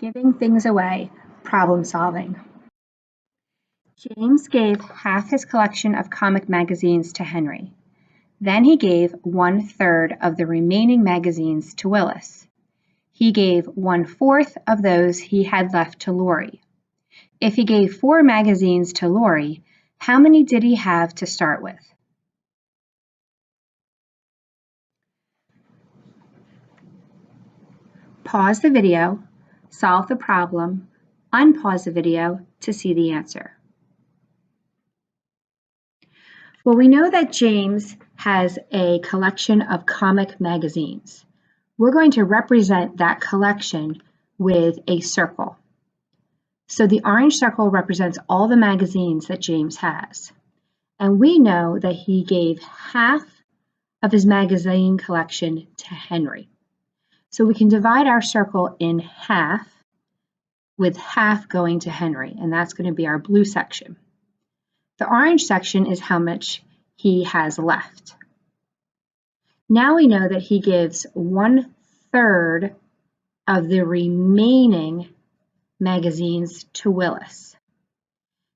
Giving things away, problem solving. James gave half his collection of comic magazines to Henry. Then he gave 1/3 of the remaining magazines to Willis. He gave 1/4 of those he had left to Laurie. If he gave 4 magazines to Laurie, how many did he have to start with? Pause the video, solve the problem, unpause the video to see the answer. Well, we know that James has a collection of comic magazines. We're going to represent that collection with a circle. So the orange circle represents all the magazines that James has. And we know that he gave half of his magazine collection to Henry. So we can divide our circle in half, with half going to Henry, and that's going to be our blue section. The orange section is how much he has left. Now we know that he gives 1/3 of the remaining magazines to Willis.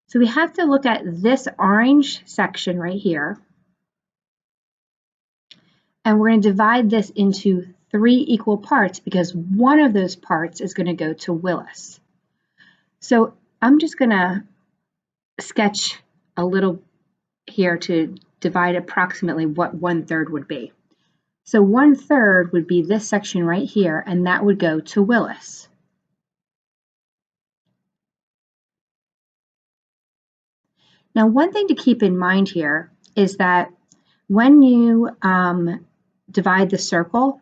So we have to look at this orange section right here, and we're going to divide this into 3 equal parts because one of those parts is going to go to Willis. So I'm just going to sketch a little here to divide approximately what 1/3 would be. So 1/3 would be this section right here, and that would go to Willis. Now, one thing to keep in mind here is that when you divide the circle,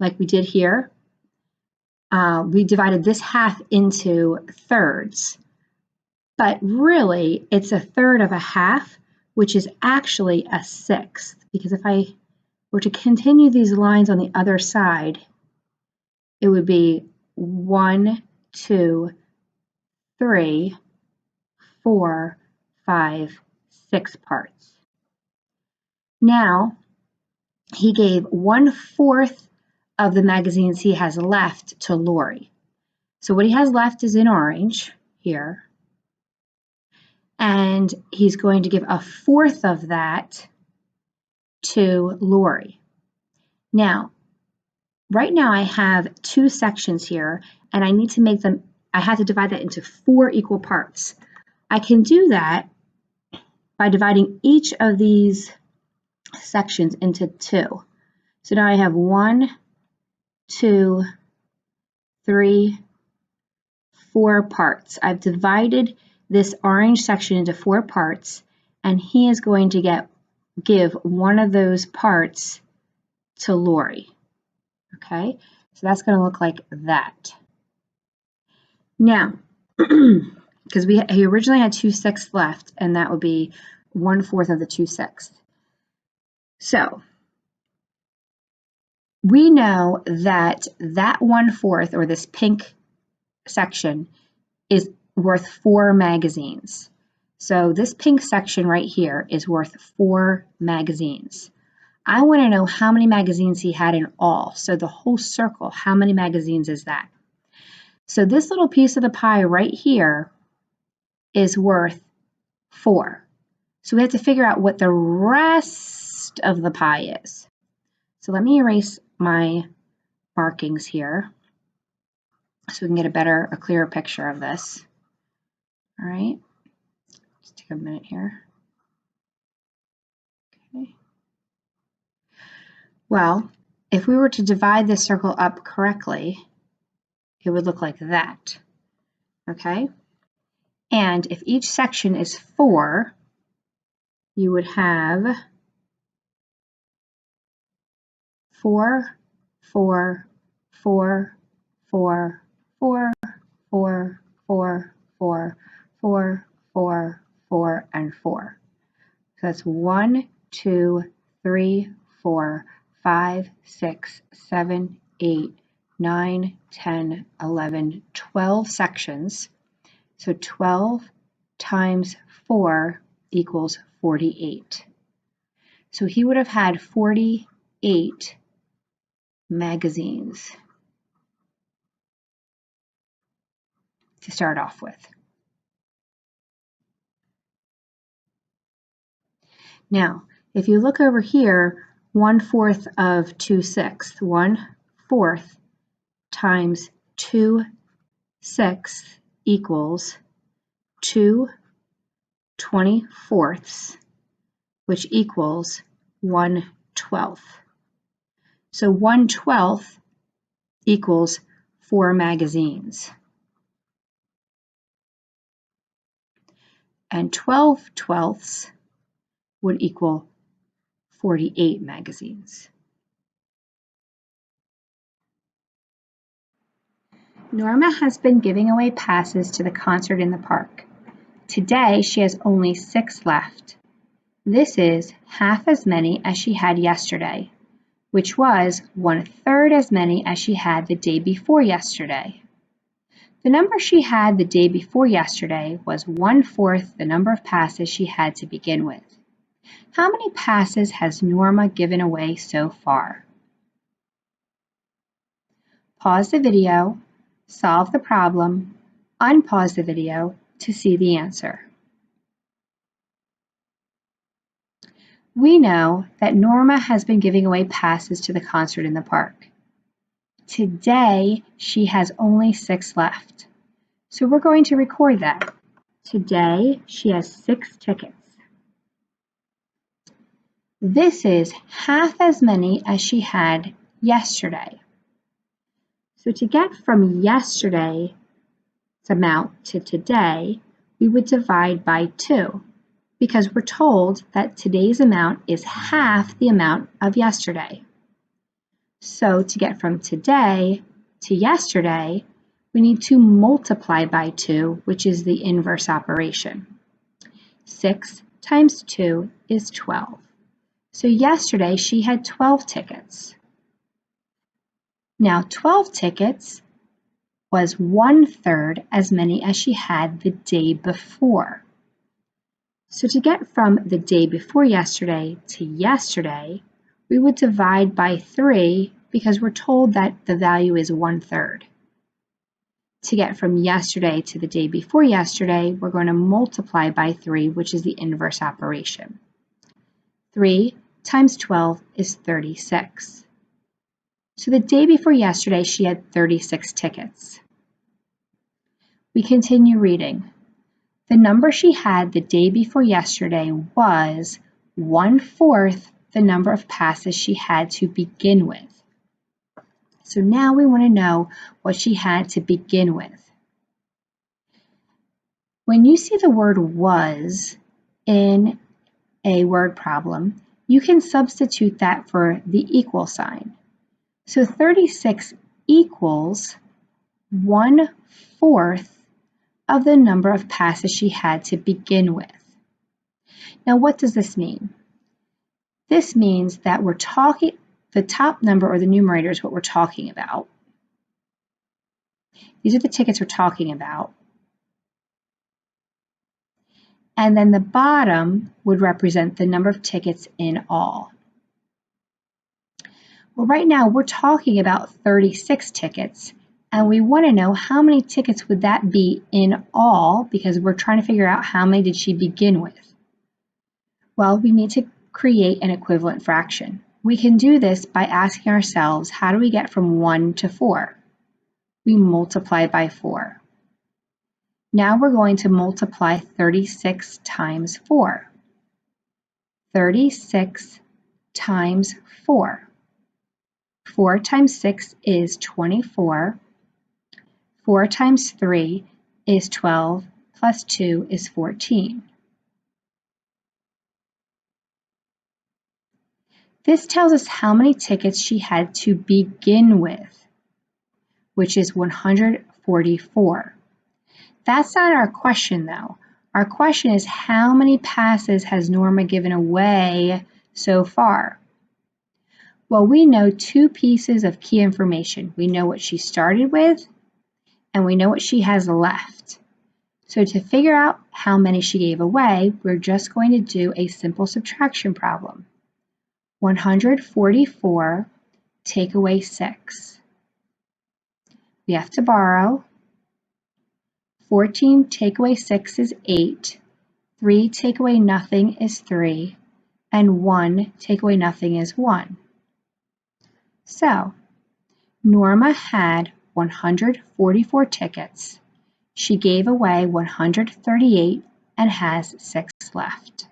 like we did here, we divided this half into thirds. But really, it's 1/3 of a half, which is actually a 1/6. Because if I were to continue these lines on the other side, it would be 1, 2, 3, 4, 5, 6 parts. Now, he gave 1/4 of the magazines he has left to Laurie. So what he has left is in orange here. And he's going to give 1/4 of that to Laurie. Now, right now I have 2 sections here, and I need to make them, I have to divide that into 4 equal parts. I can do that by dividing each of these sections into 2. So now I have 1, 2, 3, 4 parts. I've divided this orange section into 4 parts, and he is going to give one of those parts to Laurie. Okay, so that's going to look like that. Now, because he originally had 2/6 left, and that would be 1/4 of the 2/6. So we know that 1/4, or this pink section, is worth 4 magazines. So this pink section right here is worth 4 magazines. I want to know how many magazines he had in all. So the whole circle, how many magazines is that? So this little piece of the pie right here is worth 4. So we have to figure out what the rest of the pie is. So let me erase my markings here so we can get a clearer picture of this. All right, just take a minute here. Okay. Well, if we were to divide this circle up correctly, it would look like that. Okay? And if each section is 4, you would have 4, 4, 4, 4, 4, 4, 4, 4, 4, 4, 4, and 4. So that's 1, 2, 3, 4, 5, 6, 7, 8, 9, 10, 11, 12 sections. So 12 times 4 equals 48. So he would have had 48 magazines. to start off with. Now, if you look over here, 1/4 of 2/6, 1/4 times 2/6 equals 2 24ths, which equals 1/12. So 1/12 equals 4 magazines. And 12/12ths would equal 48 magazines. Norma has been giving away passes to the concert in the park. Today she has only 6 left. This is half as many as she had yesterday, which was 1/3 as many as she had the day before yesterday. The number she had the day before yesterday was 1/4 the number of passes she had to begin with. How many passes has Norma given away so far? Pause the video, solve the problem, unpause the video to see the answer. We know that Norma has been giving away passes to the concert in the park. Today, she has only 6 left. So we're going to record that. Today, she has 6 tickets. This is half as many as she had yesterday. So to get from yesterday's amount to today, we would divide by 2 because we're told that today's amount is half the amount of yesterday. So to get from today to yesterday, we need to multiply by 2, which is the inverse operation. 6 times 2 is 12. So yesterday she had 12 tickets. Now 12 tickets was 1/3 as many as she had the day before. So to get from the day before yesterday to yesterday, we would divide by 3 because we're told that the value is 1/3. To get from yesterday to the day before yesterday, we're going to multiply by 3, which is the inverse operation. 3 times 12 is 36. So the day before yesterday, she had 36 tickets. We continue reading. The number she had the day before yesterday was 1/4 the number of passes she had to begin with. So now we want to know what she had to begin with. When you see the word was in a word problem, you can substitute that for the equal sign. So 36 equals 1/4 of the number of passes she had to begin with. Now what does this mean? This means that we're talking, the top number or the numerator is what we're talking about. These are the tickets we're talking about. And then the bottom would represent the number of tickets in all. Well, right now we're talking about 36 tickets, and we want to know how many tickets would that be in all because we're trying to figure out how many did she begin with. Well, we need to create an equivalent fraction. We can do this by asking ourselves, how do we get from 1 to 4? We multiply by 4. Now we're going to multiply 36 times 4. 36 times 4. 4 times 6 is 24. 4 times 3 is 12, plus 2 is 14. This tells us how many tickets she had to begin with, which is 144. That's not our question though. Our question is how many passes has Norma given away so far? Well, we know 2 pieces of key information. We know what she started with and we know what she has left. So to figure out how many she gave away, we're just going to do a simple subtraction problem. 144 take away 6. We have to borrow. 14 take away 6 is 8, 3 take away nothing is 3, and 1 take away nothing is 1. So, Norma had 144 tickets. She gave away 138 and has 6 left.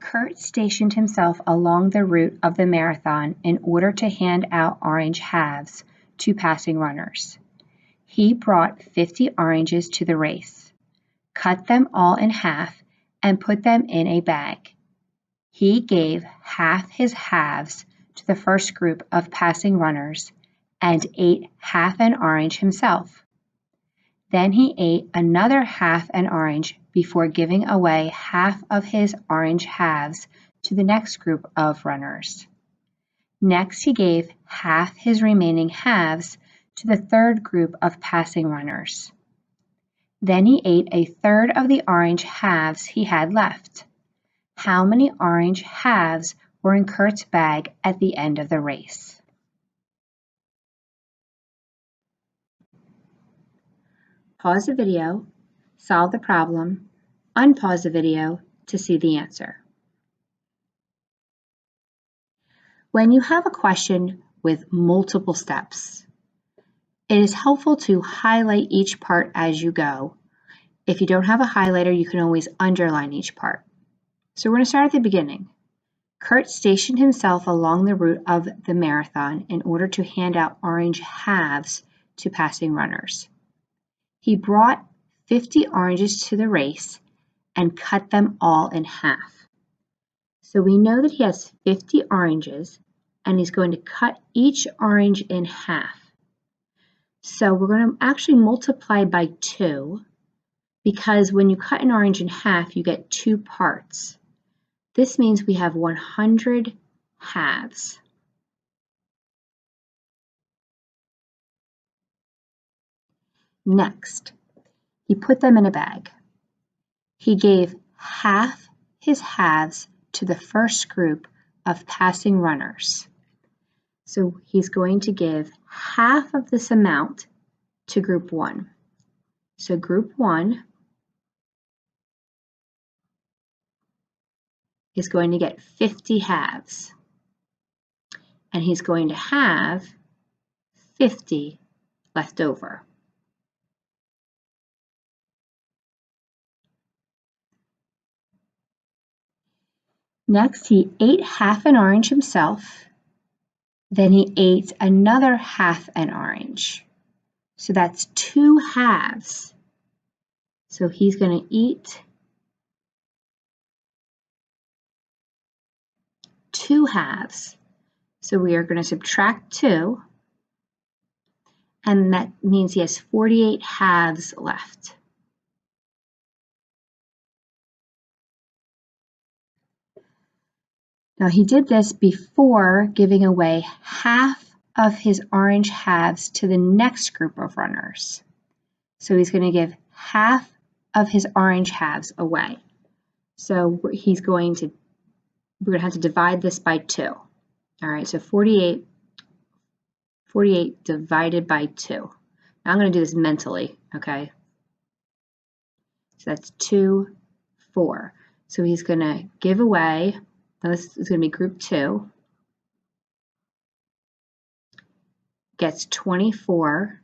Kurt stationed himself along the route of the marathon in order to hand out orange halves to passing runners. He brought 50 oranges to the race, cut them all in half, and put them in a bag. He gave half his halves to the first group of passing runners and ate half an orange himself. Then he ate another half an orange before giving away half of his orange halves to the next group of runners. Next, he gave half his remaining halves to the third group of passing runners. Then he ate a third of the orange halves he had left. How many orange halves were in Kurt's bag at the end of the race? Pause the video, solve the problem, unpause the video to see the answer. When you have a question with multiple steps, it is helpful to highlight each part as you go. If you don't have a highlighter, you can always underline each part. So we're going to start at the beginning. Kurt stationed himself along the route of the marathon in order to hand out orange halves to passing runners. He brought 50 oranges to the race and cut them all in half. So we know that he has 50 oranges and he's going to cut each orange in half. So we're going to actually multiply by 2 because when you cut an orange in half, you get 2 parts. This means we have 100 halves. Next, he put them in a bag. He gave half his halves to the first group of passing runners. So he's going to give half of this amount to group 1. So group 1 is going to get 50 halves. And he's going to have 50 left over. Next, he ate half an orange himself. Then he ate another half an orange. So that's 2 halves. So he's going to eat 2 halves. So we are going to subtract 2. And that means he has 48 halves left. Now he did this before giving away half of his orange halves to the next group of runners. So he's going to give half of his orange halves away. So we're going to have to divide this by 2. All right, so 48 divided by 2. Now I'm going to do this mentally, okay? So that's 2, 4. So he's going to give away, now this is going to be group 2, gets 24.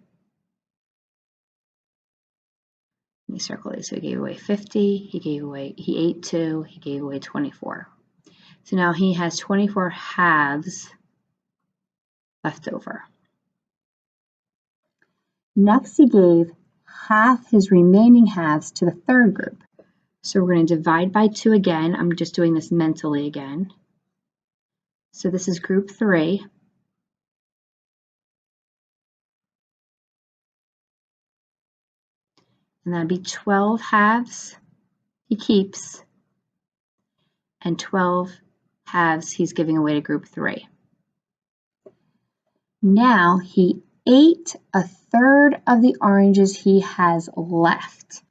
Let me circle these. So he gave away 50, he ate 2, he gave away 24. So now he has 24 halves left over. Next, he gave half his remaining halves to the third group. So we're going to divide by 2 again. I'm just doing this mentally again. So this is group 3. And that'd be 12 halves he keeps and 12 halves he's giving away to group 3. Now he ate a third of the oranges he has left.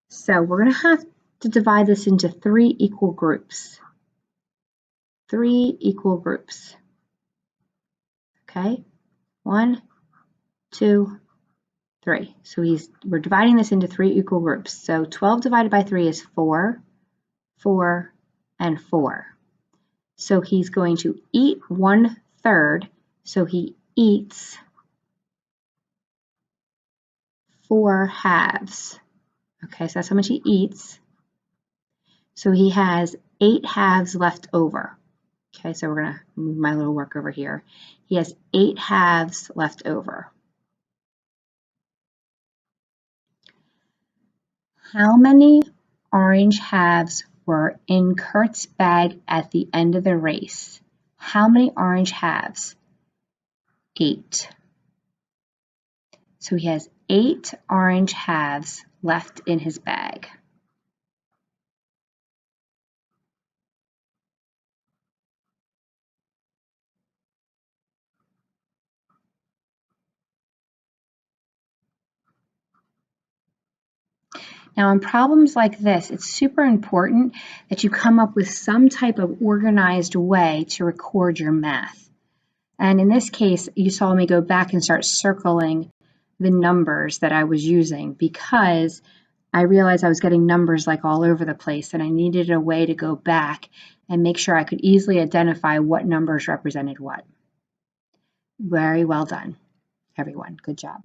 So we're going to have to divide this into 3 equal groups. 3 equal groups. Okay, 1, 2, 3. So we're dividing this into 3 equal groups. So 12 divided by 3 is 4, 4, and 4. So he's going to eat 1/3. So he eats 4 halves. Okay, so that's how much he eats. So he has 8 halves left over. Okay, so we're going to move my little work over here. He has 8 halves left over. How many orange halves were in Kurt's bag at the end of the race? How many orange halves? 8. So he has 8 orange halves left in his bag. Now, in problems like this, it's super important that you come up with some type of organized way to record your math. And in this case, you saw me go back and start circling the numbers that I was using because I realized I was getting numbers like all over the place and I needed a way to go back and make sure I could easily identify what numbers represented what. Very well done, everyone. Good job.